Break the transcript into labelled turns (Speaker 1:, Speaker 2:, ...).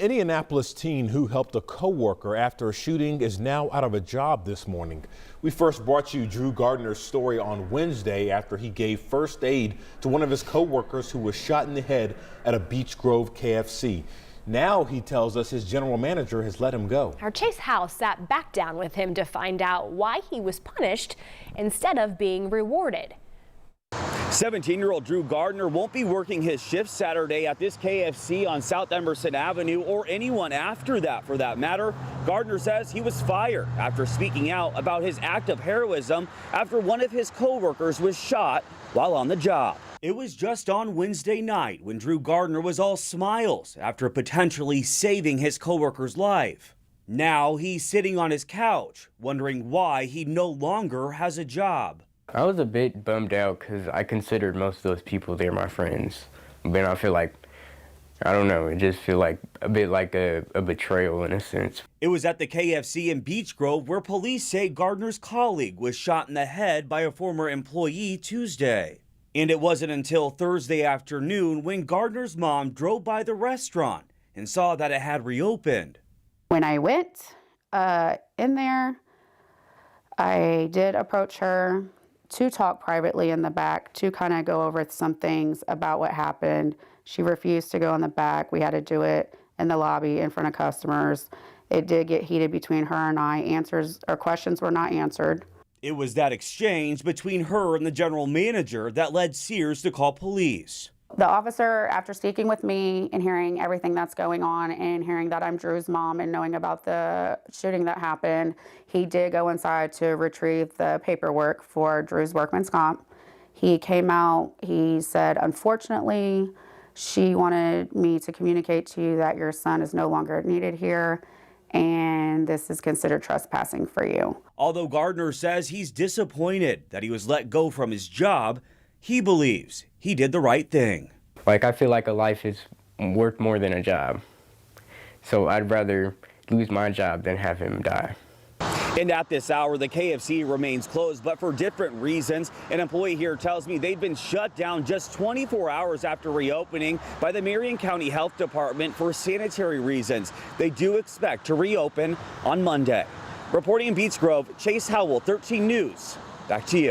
Speaker 1: Indianapolis teen who helped a coworker after a shooting is now out of a job this morning. We first brought you Drew Gardner's story on Wednesday after he gave first aid to one of his coworkers who was shot in the head at a Beech Grove KFC. Now he tells us his general manager has let him go.
Speaker 2: Our Chase House sat back down with him to find out why he was punished instead of being rewarded.
Speaker 3: 17-year-old Drew Gardner won't be working his shift Saturday at this KFC on South Emerson Avenue, or anyone after that for that matter. Gardner says he was fired after speaking out about his act of heroism after one of his coworkers was shot while on the job. It was just on Wednesday night when Drew Gardner was all smiles after potentially saving his coworker's life. Now he's sitting on his couch wondering why he no longer has a job.
Speaker 4: I was a bit bummed out because I considered most of those people there my friends. But I feel like, I don't know, it just feel like a bit like a betrayal in a sense.
Speaker 3: It was at the KFC in Beech Grove where police say Gardner's colleague was shot in the head by a former employee Tuesday. And it wasn't until Thursday afternoon when Gardner's mom drove by the restaurant and saw that it had reopened.
Speaker 5: When I went in there, I did approach her to talk privately in the back to kind of go over some things about what happened. She refused to go in the back. We had to do it in the lobby in front of customers. It did get heated between her and I. Questions were not answered.
Speaker 3: It was that exchange between her and the general manager that led Sears to call police.
Speaker 5: The officer, after speaking with me and hearing everything that's going on and hearing that I'm Drew's mom and knowing about the shooting that happened, he did go inside to retrieve the paperwork for Drew's workman's comp. He came out, he said, unfortunately, she wanted me to communicate to you that your son is no longer needed here and this is considered trespassing for you.
Speaker 3: Although Gardner says he's disappointed that he was let go from his job, he believes he did the right thing.
Speaker 4: Like, I feel like a life is worth more than a job. So I'd rather lose my job than have him die.
Speaker 3: And at this hour, the KFC remains closed, but for different reasons. An employee here tells me they've been shut down just 24 hours after reopening by the Marion County Health Department for sanitary reasons. They do expect to reopen on Monday. Reporting in Beech Grove, Chase Howell, 13 News. Back to you.